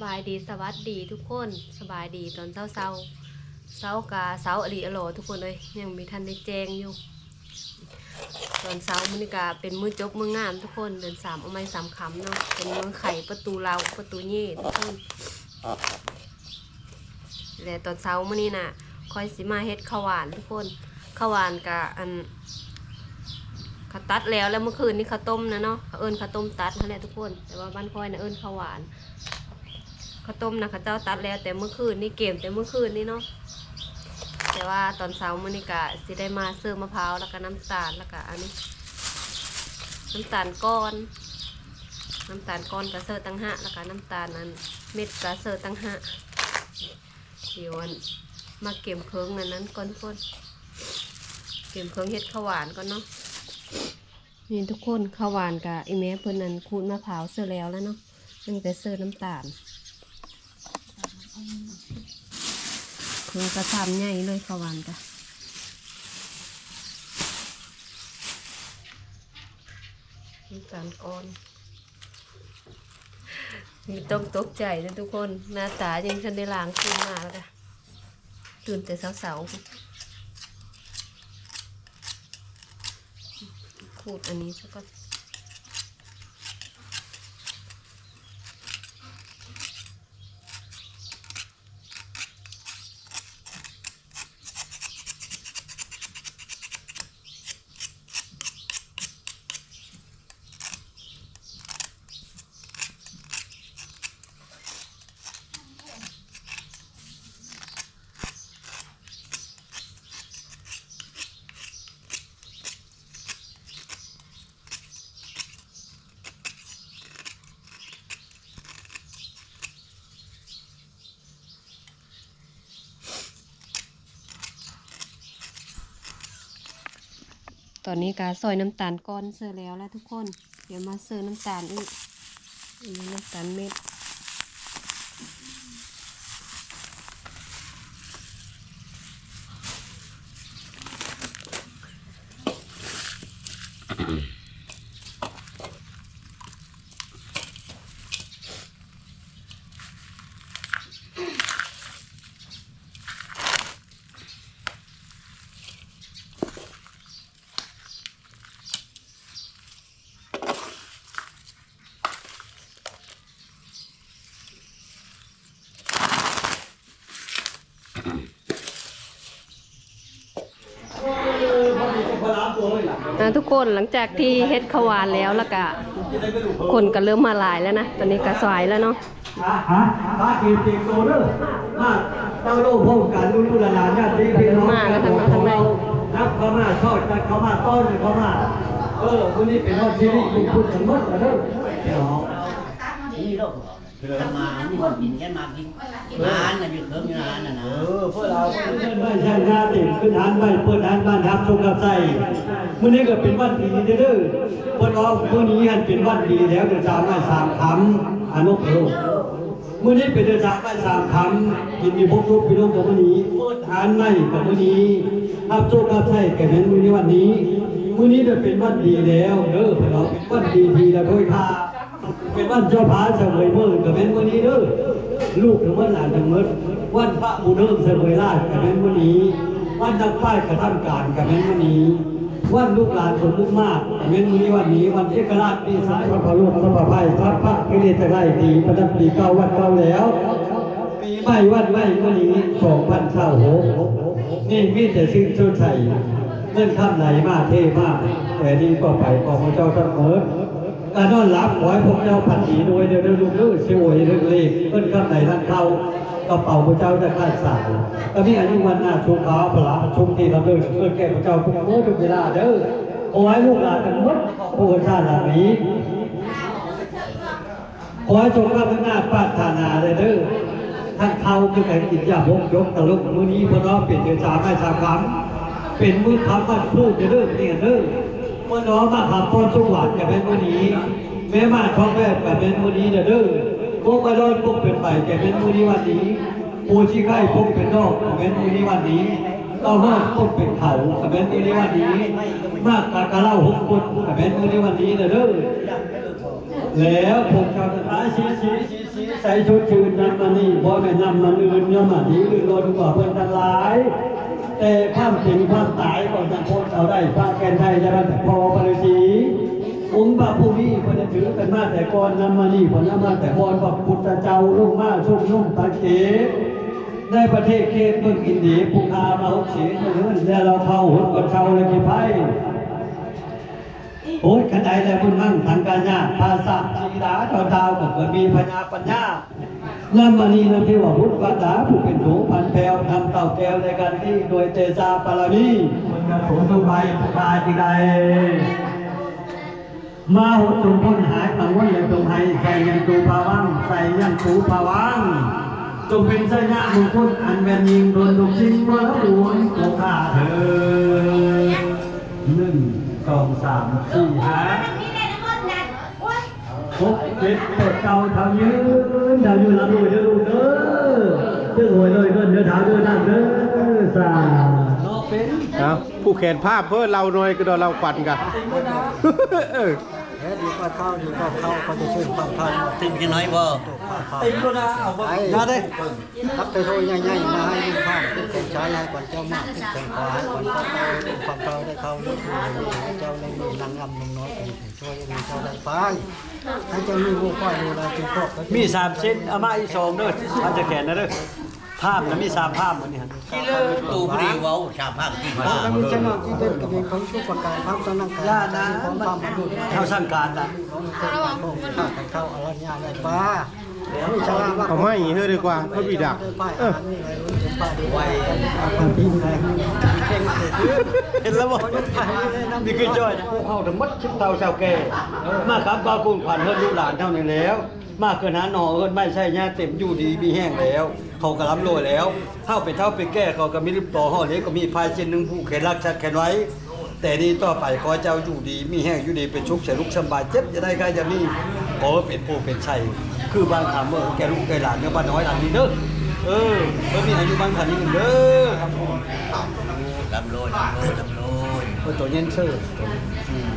บายดีสวัสดีทุกคนสบายดีตอนเช้ากาเช้าอดีอโลทุกคนเลยยังมีทันได้แจงอยู่ตอนเช้ามื้อนี้กาเป็นมื้อจบมื้องามทุกคนเดือน3เอาไม้3คำเนาะเป็นมื้อไข่ประตูเราประตูเย่ทุกคนแต่ตอนเช้ามื้อนี้น่ะคอยสิมาเฮ็ดข้าวหวานทุกคนข้าวหวานกะเขาตัดแล้วเมื่อคืนนี้ข้าวต้มนะเนาะเขาเอิ้นข้าวต้มตัดนั่นแหละทุกคนแต่ว่าบ้านคอยน่ะเอิ้นข้าวหวานข้าวต้มนะข้าเจ้าตัดแล้วแต่เมื่อคืนนี่เกมแต่เมื่อคืนนี่เนาะแต่ว่าตอนเช้ามื้อนี้กะสิได้มาเสิร์ฟมะพร้าวแล้วก็น้ำตาลแล้วก็อันนี้น้ำตาลก้อนกระเสิร์ฟตั้งห้าแล้วก็น้ำตาลนั้นเม็ดกระเสิร์ฟตั้งห้าเดี๋ยวมาเก็บเครื่องนั้นก่อนทุกคนเก็บเครื่องเฮ็ดข้าวหวานก่อนเนาะนี่ทุกคนข้าวหวานกับอีแม่เพิ่นนั้นขูดมะพร้าวเสร็จแล้วเนาะยังแต่เสิร์ฟน้ำตาลเครื่องกระซำใหญ่เลยข้าวหวานจ้ะน้ำตาลก้อนมีต้องตกใจนะทุกคนหน้าตายังฉันได้ล้างตื่นมาแล้วจ้ะตื่นแต่เช้าขูดอันนี้ซะก่อนตอนนี้กาซอยน้ำตาลก้อนเสร็จแล้วทุกคนเดี๋ยวมาเสิร์ฟน้ำตาลอีกอันนี้น้ำตาลเม็ดทุกคนหลังจากที่เฮ็ดข้าวหวานแล้วก็คนก็เริ่มมาหลายแล้วนะตอนนี้ก็สายแล้วเนาะมาเก็บโตเด้อมาเจ้าโลกพบกันลูกหลานญาติพี่น้องมากันทั้งในนับเขามาทอดกันเขามาต้อนเขามาวันนี้เป็นทอดชีวิตคุณพูดทั้งหมดนะเด้อเดี๋ยวนี่ลูกมานี่คนกินแค่มากินงานน่ะอยู่เพิ่มงานน่ะนะพวกเราไม่ใช่งานติดขึ้นหานไม่เปิดหานบ้านทับชงกับใจมื้อนี้ก็เป็นวันดีเด้อพวกเรามื้อนี้หันเป็นวันดีแล้วเดือนสามไม่สามคำอนุโภคมื้อนี้เป็นเดือนสามไม่สามคำกินมีพวกลูกพี่น้องกับมื้อนี้เปิดหานไม่กับมื้อนี้ทับชงกับใจแก่เป็นมื้อนี้วันนี้มื้อนี้จะเป็นวันดีแล้วเด้อพวกเราเป็นวันดีทีละถ้วยพาเป็นวันเจ้าพาเสวยมือกับเป็นมื้อนี้เด้อลูกถึงวันหลานถึงมื้อวันพระบุญเริ่มเสวยราชกับเป็นมื้อนี้วันนักป้ายกระทำการกับเป็นมื้อนี้วันลูกหลานสมมุติมากกับเป็นมื้อนี้วันนี้วันเอกราชปีสายพระพลูกพระพระไพ่พระพระกิเลสไร้ดีประดับปีเก้าวันเก้าแล้วปีใหม่วันใหม่มื้อนี้2026นี่มีแต่สิ่งชดใช้เงินคำไหนมาเท่มากแต่ดีก็ไปของพระเจ้าทั้งหมดการนอนหลับขอให้พวกเจ้าผัดผีโดยเดินลูกเลื่อนช่วยเรื่องเล็กเพื่อนข้างในท่านเข้ากระเป๋าพระเจ้าจะขาดสายก็มีอายุวันหน้าชุมขาวพระชุมที่เราเดินเพื่อแก่พระเจ้าทุกเมื่อทุกเวลาเด้อขอให้ลูกหลานทั้งหมดผู้ชาติเหล่านี้ขอให้จงข้าพเจ้าปรารถนาเด้อท่านเข้าคือการกินยาพกยกตะลุกมื้อนี้พระน้องเป็นเดือนสามไม่สามคำเป็นมื้อคำมันพูดเด้อเนี่ยเด้อเมื่อน้องมาขับป้อนสุขหวานกับเป็นมื้อนี้แม่มาท้องแม่กับเป็นมื้อนี้เด้อพวกมาลอยพวกเป็นไปกับเป็นมื้อนี้วันนี้ปูชีไข่พวกเป็นนอกกับเป็นมื้อนี้วันนี้เราห้องพวกเป็นเขากับเป็นมื้อนี้วันนี้มากกะเล่า6 คนกับเป็นมื้อนี้วันนี้เด้อ แล้วพวกเจ้าทั้งหลายสีใส่ชุดชื่นนำมานี่บ่แม่นำมันอื่นย่อมมาดีหรือรนกว่าเพิ่นทั้งหลายแต่ความเป็นความตายก็จะพ้นเอาได้พระแก่นไทยจะรัตพอปริสีองค์พระผู้มีเพิ่นถือกันมาแต่ก่อนนำมานี่เพิ่นนำมาแต่ก่อนพระพุทธเจ้าลงมาชุมนุมตะเกในประเทศเขตเมืองอินเดียผู้ค้ามาหุบเสียงเงินแล้วเราเข้าหุดกับชาวเลยกี่ไพ่โอ้ยขันใดแล้วบุญมั่งทางการญาภาษาสีดาดาวก็เกิดมีพญาปัญญานั่นมานีนั่นที่ว่าพุทธวดาผู้เป็นโถพันแพวทำเต่าแก้วในการที่โดยเตจาปารามีมันกระโถสุภัยผู้ชายที่ใดมาหุดจงพ้นหายปังวันเลยจงให้ใส่ยังตูภาวังใส่ยังตูภาวังจงเป็นสัญญาบุญคุณอันแม่นยิงโดนลูกชิ้นว่าแล้วหลวงโอข้าเธอ1 2 3 4 5 6 7 8 เก้าเท้ายืนเท้ายืนรับรวยเด้อลูกเด้อเด้อรวยเลยเด้อเด้อเท้าเด้อนั่งเด้อสาธุเป็น เอาผู้แขนภาพเพื่อเราหน่อยก็โดนเราขวัญกันดีกว่าเข้าดีกว่าเข้าเขาจะช่วยความเข้า ติ่งจังน้อยบ่ ติงก็นะเอาบ่ยาได้ รับไปโทยใหญ่ๆมาให้ลูกข้ามเป็นแข่งช้าให้ก่อนเจ้ามากเป็นแข่งขวาก่อนเข้าความเข้าได้เข้าลูกให้เจ้าได้มีนางงำนางน้อยเป็นช่วยมีเจ้าได้ไปให้เจ้ามีลูกค่อยดูแลจนครบ มี3 ชิ้นเอามาอีก2เด้ออาจจะแขนนะเด้อภาพนะมี3ภาพมื้อนี้ฮะ ที่เลิกตูพรีเว้าชาวภาคที่ แล้วมีเจ้าหน้าที่เป็นกระเบียนของช่วยประการภาพตอนนั้นการ ย่านะ ของความมาดู เท่าสั่งการน่ะ เข้าอรัญญาได้ป้าไม่ชราบ้าง เอาไม่เฮ้ยดีกว่าเพื่อบีดัก ไว้คนที่ไหน เห็นแล้วบ่นี่คือจ้อยนะพวกเฮาทั้งหมดชิบเท่าชาวแก่มาครับก็คุณขวัญเฮือนลูกหลานเท่านี้แล้ว มาเกินหาหนอเฮือนไม่ใช่ญาเต็มอยู่ดีมีแห้งแล้ว เขาก็ล้ำโลยแล้วเท่าไปแก้เขาก็มีริบต่อห่อเล็กก็มีพายเช่นหนึ่งผู้เขนรักชัดแขนไว้ แต่นี้ต่อไปขอเจ้าอยู่ดีมีแห้งอยู่ดีเป็นชุกเฉลุกสบายเจ็บจะได้ใครจะมีขอเป็นผู้เป็นชัยคือบางคำเมื่อแกลูกแกหลานเนี่ยบ้านน้อยหลังนี้เด้อมีอายุบางคันนี้เด้อครับผม ลำโลยตัวเย็นเชื่อ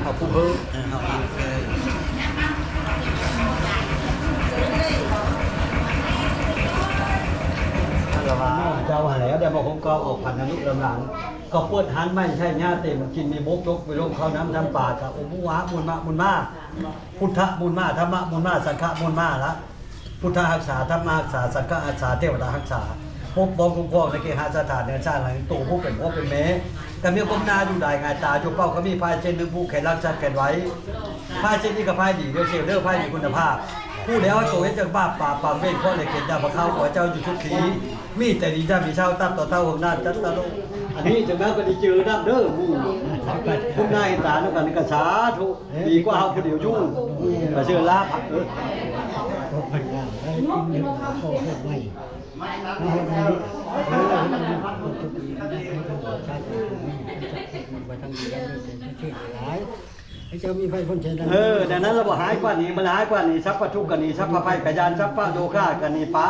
เอาผู้เพิ่ม เอาอีกเลย เจ้าหาแล้วได้มาคงก็ออกพันธนุลำหลังก็ปวดหันไม่ใช่ญาเต็มกินมีบกยกไปลงเข้าน้ำทำป่ากับอุบุวะมุนมาพุทธมุนมาธรรมะมุนมาสังฆมุนมาละพุทธรักษาธรรมะรักษาสังฆรักษาเทวดารักษาพบบ้องคุ้มครองในเกหาสถานเนื้อชาติหลังตู่ผู้เป็นพ่อเป็นแม่แต่มีก้มหน้าอยู่ได้ไงตาจุเป้าก็มีพายเช่นหนึ่งผู้แขนรักชัดแขนไว้พายเช่นนี้กับพายดีเดียวเชียวเด้อพายดีคุณภาพผู้แล้วตัวเวชจากบ้าป่าปามเวทข้อในเขตยาพระเข้าขอเจ้าอยู่ทุกทีมีแต่ดีจ้ามีเช่าตั้งต่อเต้าของหน้าจัดตะลุอันนี้จะแม้ก็ได้เจอน้ำเด้อผู้คุณนายตาแล้วกันกระชาทุดีกว่าเอาคนเดียวยุ่งกระเชื่อลาบปัญญาได้กินเยอะโตขึ้นไม่เจ้ามีไฟพ้นเชนดังนั้นเราบอกหายกว่านี้มันหายกว่านี้ซับประทุกกันนี้ซับพระไพกยานซับพระโลกากันนี้ป้า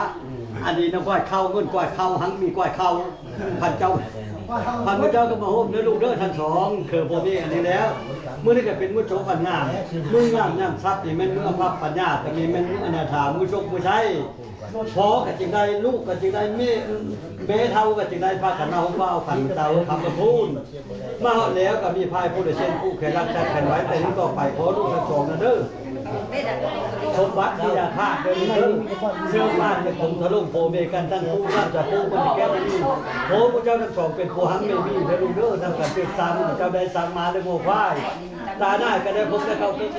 อันนี้นะก้อยเข้าเงินก้อยเข้าหังมีก้อยเข้าพันเจ้าพันพระเจ้าก็มาโฮมเนื้อลูกเด้อทั้งสองคือพอมีอันนี้แล้วเมื่อนี้ก็เป็นมือโฉปัญญามืองามน้ำซับนี่มันมือพับปัญญาแต่มีมันอนาถามือโฉมือใช้พอกับจิงได้ลูกกับจิงได้เบ้เท่ากับจิงได้พาขันมาของเบาขันเตาคำกระพูนมาแล้วก็มีพายผู้เดชเช่นผู้แขนรักชัดแขนไว้แต่นี้ต่อไปขอลูกทั้งสองนะเด้อสมบัติที่จะฆ่าเดินเด้อเชื่อมากในผมทะลุโพเมกันตั้งผู้รับจากผู้คนแก้วนี้โพพระเจ้าทั้งสองเป็นผู้หังไม่มีและลูกเด้อทั้งกันเป็นสามเจ้าได้สั่งมาได้โง่ควายตาหน้าก็ได้พบได้เข้าเกิด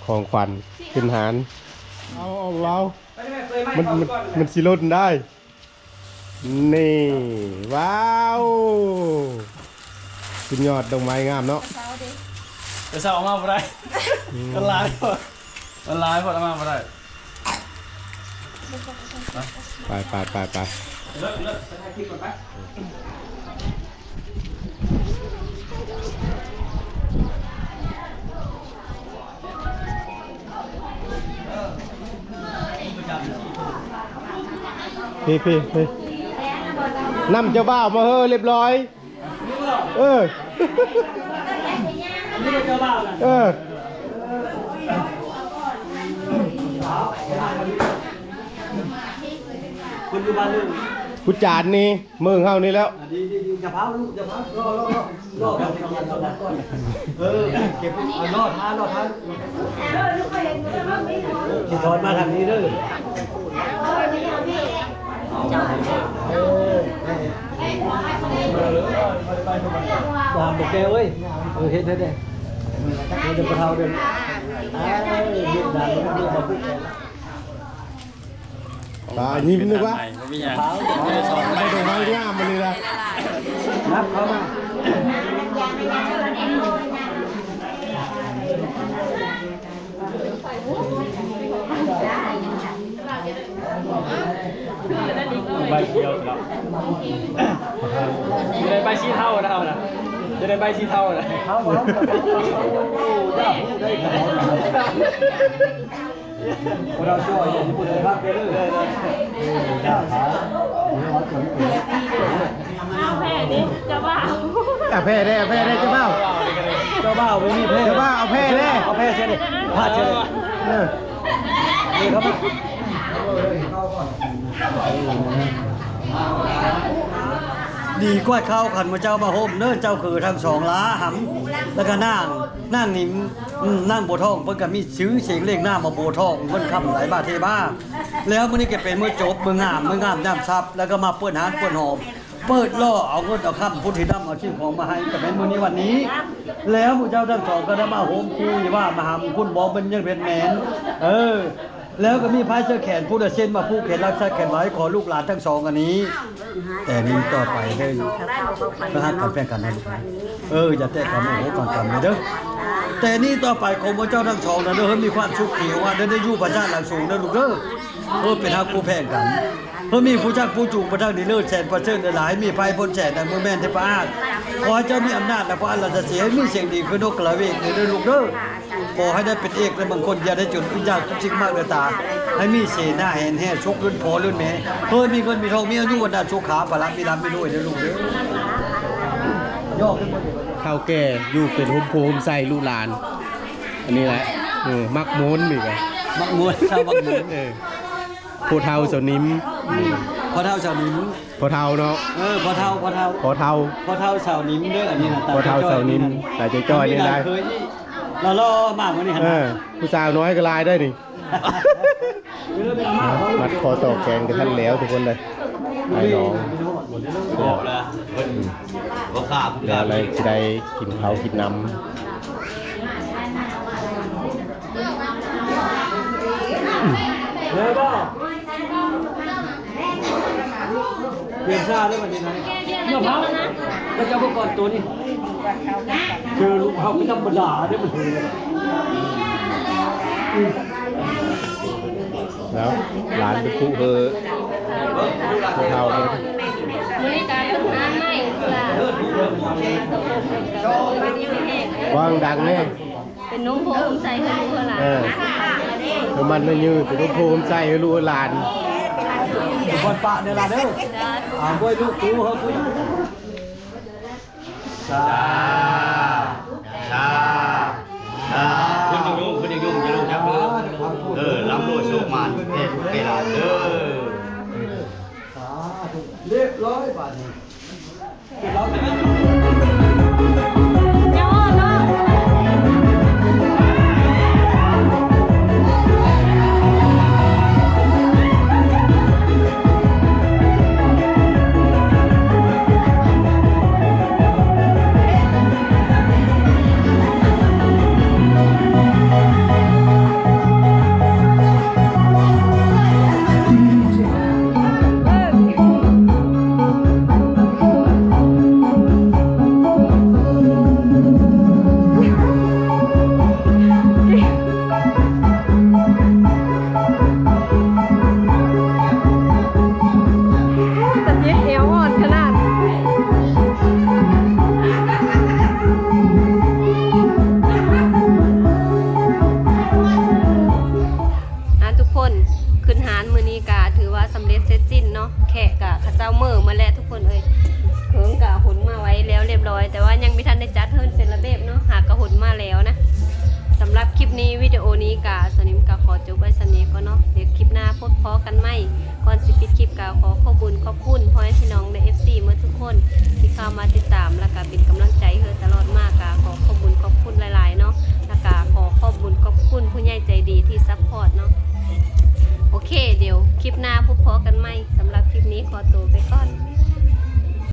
ของขวัญขึ้นหารเอาเรามันสิลดได้นี่ว้าวสุดยอดดอกไม้งามเนาะจะเศร้ามาบ่ได้มันลายพอเอามาบ่ได้ไปพี่นำเจ้าบ่าวมาเรียบร้อยนี่เป็นเจ้าบ่าวนะ คนอยู่บ้านนึง ผู้จานนี่เมืองเฮานี่แล้ว ดีอย่าพาลูกอย่าพารอแบบนี้ก่อนเก็บเอารอดท้าสิถอนมาทางนี้เด้อตามบอกแกเว้ยเฮ็ดได้เด้เดี๋ยวกระเทาเดินเฮ็ดดังเรื่องมาพูดแก ตายิ้มนึกว่า ไม่มีอย่าง ไม่ต้องมางามมันเลยนะ นับเขามา ใบเขียวครับจะได้ใบชี้เท่านะครับนะจะได้ใบชี้เท่านะ เขาบอกได้ขนาดเราช่วยอย่างที่พูดเลยครับเด้อจ้าขา แพ้ดิจะว่า แพ้ได้เจ้าเบ้า เจ้าบ้าไม่มีเพศ เจ้าเบ้าเอาแพ้ได้ เอาเพศเช่นพลาดเช่นนี่ครับดีกว่าเข้าขันมาเจ้ามาโฮมเนิ่นเจ้าคือทั้งสองล้าหำแล้วก็นั่งนิ่มนั่งโบท่องเพิ่นก็มีชื่อเสียงเรียกหน้ามาโบท่องเพิ่นคำหลายบาเทบ้าแล้วมื้อนี้ก็เป็นมื้อจบมื้องามน้ำซับแล้วก็มาเปิ้นหานเปิ้นหอมเปิดล่อเอาเงินเอาคำพุทธิดำเอาชื่อของมาให้ก็เป็นมื้อนี้วันนี้ แล้วผู้เจ้าทั้งสองก็ได้มาโฮมคูอย่าว่ามาหำคุณบอกเป็นยังเป็นแมนแล้วก็มีพายเสื้อแขนผู้เดเส้นมาผู้แขนรักษาแขนไว้ขอลูกหลานทั้งสองอันนี้ แต่นี้ต่อไปเด้อนะฮะกันแฟนกันนะลูกอย่าแตะกันโอ้โหก่อนกันเลยเด้อแต่นี่ต่อไปของพระเจ้าทั้งสองนะเด้อมีความสุขเขียวว่าได้อยู่ประชาหลังสูงเด้อลูกเด้อเป็นฮักผู้แพงกันมีผู้จักผู้จูงประทังดีเลิศแสนประเสริฐหลายมีภัยพ้นแสนแต่เมื่อแม่นเทพอาขอเจ้ามีอำนาจและพระอัลลาฮ์จะเสียมีเสียงดีคือนกกระเวกเด้อลูกเด้อขอให้ได้เป็นเอกและบางคนอย่าได้จนขึ้นยากทุกสิ่งมากเลยตาให้มีเสนาแห่นแห่ชกรุ่นพอรุ่นแม่มีเงินมีทองมีอายุวันดาสุขาพละมีรับมีด้วยเด้อลูกเด้อย่อขึ้นมา ข้าวแก่อยู่เป็นโฮมโพมใส่ลูกหลาน อันนี้แหละมักม้วนอีกอ่ะ มักมวนชาวมักมวน ผู้เฒ่าเสานิ้ม พอเท่าชาวนิ้ม พอเฒ่าเนาะ พอเท่า พอเฒ่า ชาวนิ้มเด้ออันนี้นะ พอเฒ่าเสานิ้มแต่จ้อยๆนี่ได้ เคยเราล่อมากกว่านี้ฮะ ผู้สาวน้อยก็ลายได้นี่มัดคอต่อแกงกันท่านแล้วทุกคนเลยไอ้น้อง บอกแล้วว่าข้าพุทธ แล้วอะไรจะได้กินเขาวกินน้ำ เลยบ่เปลี่ยนชาได้วันนี้นะเนี่ยพักก็จะเอาก่อนตัวนี้คือลูกเขาไม่ธรรมดาเนี่ยมันเลย แล้วร้านเป็นคู่ผู้เฒ่าเลย มื้อนี้การทำงานใหม่คือ ว่างดังแน่ เป็นนุ่มโพมใส่ให้รู้ล่ะ แล้วมันไม่ยืดเป็นรูปโพมใส่ให้ลูกหลาน คนปะเนี่ยล่ะเด้อกล้วยลูกกูเขาคุยชาขึ้นยุ่งจะลูกจับเลยล้ำโลดโชคมันเกลาเด้อ เรียบร้อยบาทนี้ แต่ว่ายังไม่ทันได้จัดเฮิร์นเป็นระเบียบเนาะหากกระหุนมาแล้วนะสำหรับคลิปนี้วิดีโอนี้กะสนิมกะขอจบไว้สำนี้ก็เนาะเดี๋ยวคลิปหน้าพบพอกันไหมก่อนสิปิดคลิปกะขอ ามาติดตามแล้วก็เป็นกำลังใจให้ตลอดมากก็ขอขอบคุณขอบคุณหลายๆเนาะแล้วก็ขอขอบคุณขอบคุณผู้ใหญ่ใจดีที่ซัพพอร์ตเนาะโอเคเดี๋ยวคลิปหน้าพบกันใหม่สำหรับคลิปนี้ขอตัว